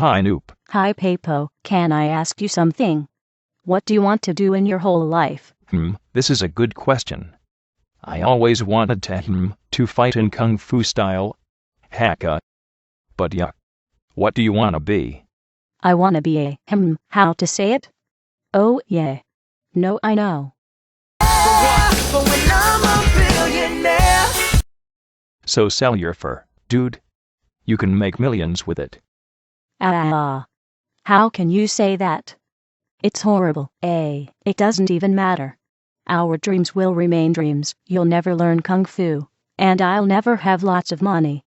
Hi, Noop. Hi, Papo. Can I ask you something? What do you want to do in your whole life? This is a good question. I always wanted to fight in Kung Fu style. Hacka. But yeah. What do you want to be? I want to be a, how to say it? Oh, yeah. No, I know. But when I'm a billionaire. So sell your fur, dude. You can make millions with it. How can you say that? It's horrible. It doesn't even matter. Our dreams will remain dreams. You'll never learn Kung Fu. And I'll never have lots of money.